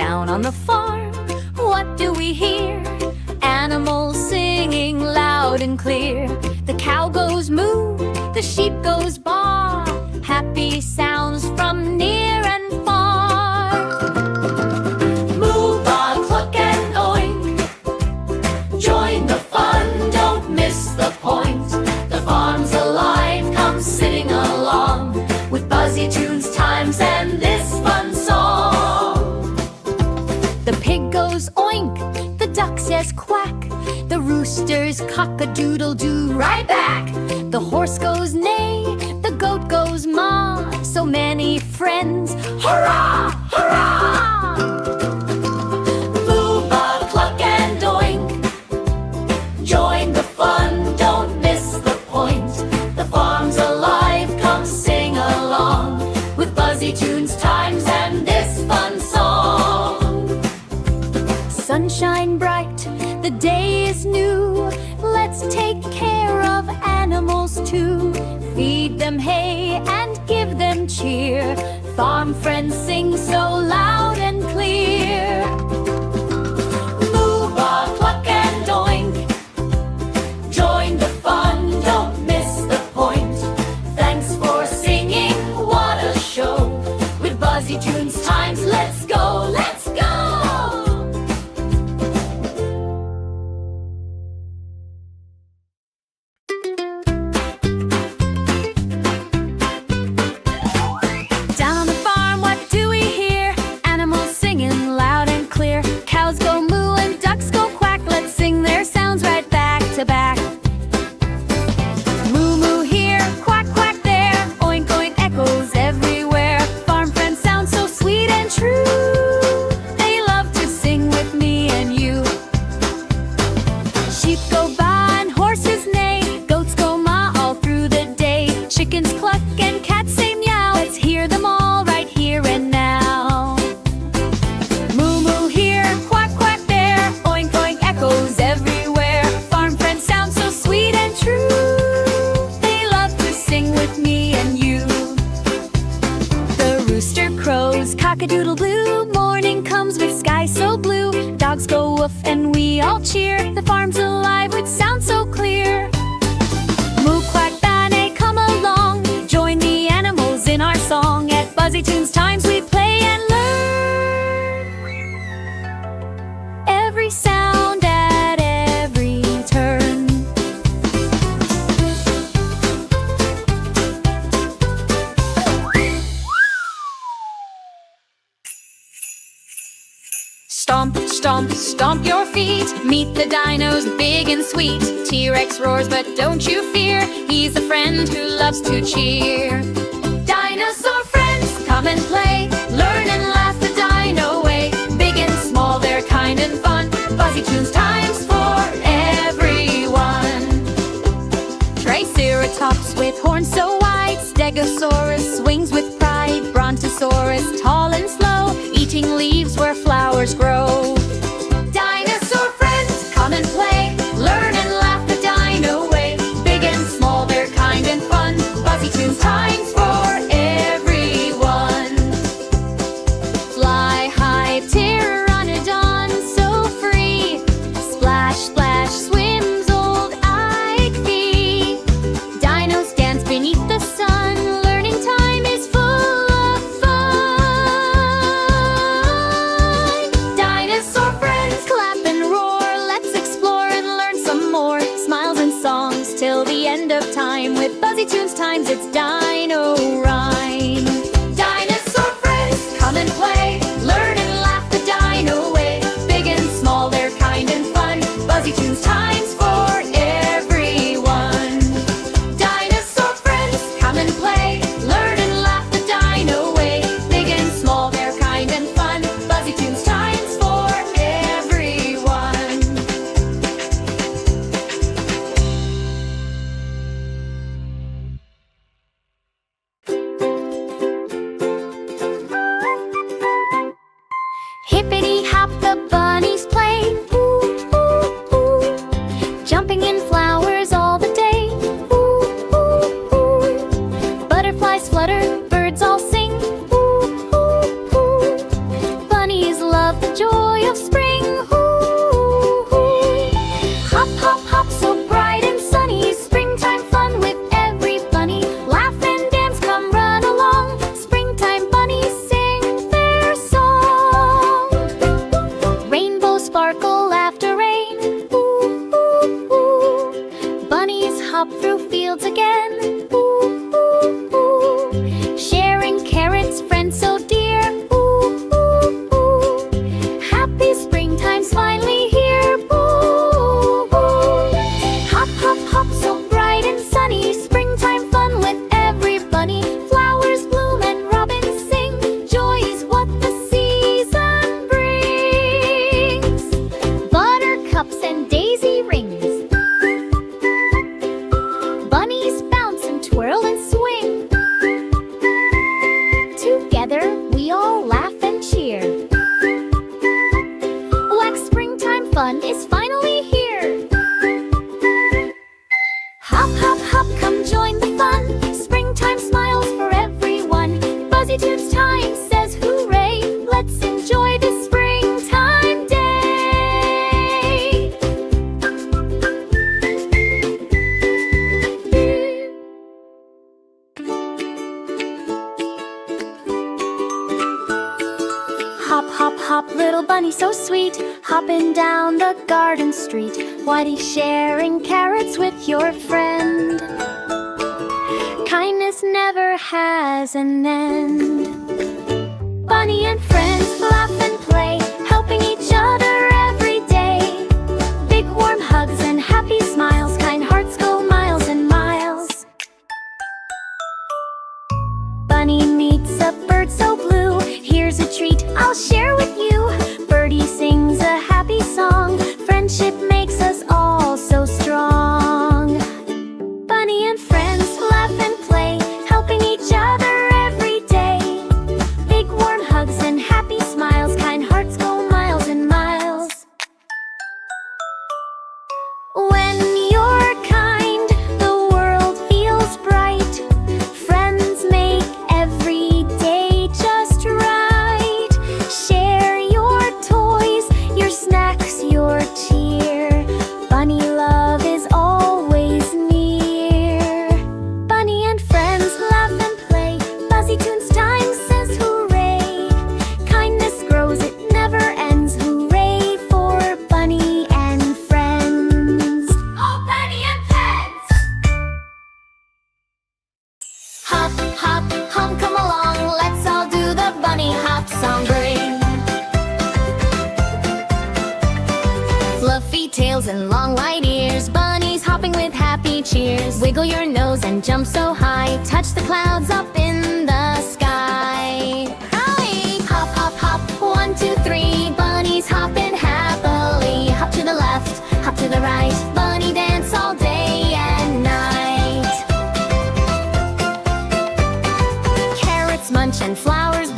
Down on the farm, what do we hear? Animals singing loud and clear. The cow goes moo, the sheep goes baa. Happy sounds from near and far. Moo, baa, cluck and oink. Join the fun, don't miss the point. The farm's alive, come sing along with Buzzy tunes, times, and this fun song. The pig goes oink, the duck says quack. The rooster's cock-a-doodle-doo right back. The horse goes neigh, the goat goes maa. So many friends, hurrah, hurrah! Moo, baa, cluck and oink. Join the fun, don't miss the point. The farm's alive, come sing along with Buzzy tunes, times, and this fun song. Sunshine bright, the day is new. Let's take care of animals too. Feed them hay and give them cheer. Farm friends sing so loud and clear. Moo, baa, cluck and oink. Join the fun, don't miss the point. Thanks for singing, what a show. With Buzzy tunes, times, let's go, let's go! Down on the farm, what do we hear? Animals singing loud and clear. Cows go moo and ducks go quack. Let's sing their sounds right back to back. Moo moo here, quack quack there. Oink oink echoes everywhere. Farm friends sound so sweet and true. They love to sing with me and you. Sheep go baa and horses neigh. Goats go maa all through the day. Chickens cluck and cats say meow. Let's hear them all right here and now. Moo moo here, quack quack there. Oink oink echoes everywhere. Farm friends sound so sweet and true. They love to sing with me and you. The rooster crows cock-a-doodle-doo. Morning comes with sky so blue. Dogs go woof and we all cheer. The farm's alive with sound so clear. Moo, quack, baa, come along. Join the animals in our song. At Buzzy tunes, times we play and learn. Every sound at every turn. Stomp, stomp, stomp your feet. Meet the dinos, big and sweet. T-Rex roars, but don't you fear. He's a friend who loves to cheer. Dinosaur friends, come and play. Learn and laugh the dino way. Big and small, they're kind and fun. Buzzy tunes, times for everyone. Triceratops with horns so wide. Stegosaurus swings with pride. Brontosaurus, tall and slow, eating leaves where flowers grow. Dinosaur friends, come and play. Learn and laugh the dino way. Big and small, they're kind and fun. Buzzy tunes, times for everyone. Fly high, pteranodon, so free. Splash, splash, swims old Ike. Dinos dance beneath the sun. Learning time is full of fun. Dinosaur friends, clap and roar. Let's explore and learn some more. Smiles and songs till the end of time. With Buzzy tunes, times, it's Dino Rhyme. Dinosaur friends, come and play. Learn and laugh the dino way. Big and small, they're kind and fun. Buzzy tunes, times for everyone. Dinosaur friends, come and play. Learn and laugh the dino way. Big and small, they're kind and fun. Buzzy tunes, times for everyone. Hippity hop, the bunnies play. Ooh, ooh, ooh. Jumping in flowers all the day. Ooh, ooh, ooh. Butterflies flutter, birds all sing. Ooh, ooh, ooh. Bunnies love is finally here. Hop, hop, hop, come join the fun. Springtime smiles for everyone. Buzzy Tunes time says hooray. Let's enjoy this springtime day. Hop, hop, hop, little bunny so sweet, hopping down the garden street. Whitey sharing carrots with your friend. Kindness never has an end. Bunny and friends laugh and play, helping each other every day. Big warm hugs and happy smiles, kind hearts go miles and miles. Bunny meets a bird so blue, here's a treat I'll share with you. Birdie sings a happy song, friendship makes us all so strong. Bunny and friends laugh and play, helping each other every day. Big warm hugs and happy smiles, kind hearts go miles and miles. When you're kind, the world feels bright. Friends make every day just right. Share your toys, your snacks, your cheer. Bunny love is always near. Bunny and friends laugh and play. Buzzy Tunes time says hooray. Kindness grows, it never ends. Hooray for Bunny and friends. Oh, Bunny and pets! Hop, hop, hum, come along. Let's all do the bunny hop song. Bring fluffy tails and long white ears. Bunnies hopping with happy cheers. Wiggle your nose and jump so high. Touch the clouds up in the sky. Oink! Hop, hop, hop, 1, 2, 3. Bunnies hopping happily. Hop to the left, hop to the right. Bunny dance all day and night. Carrots munch and flowers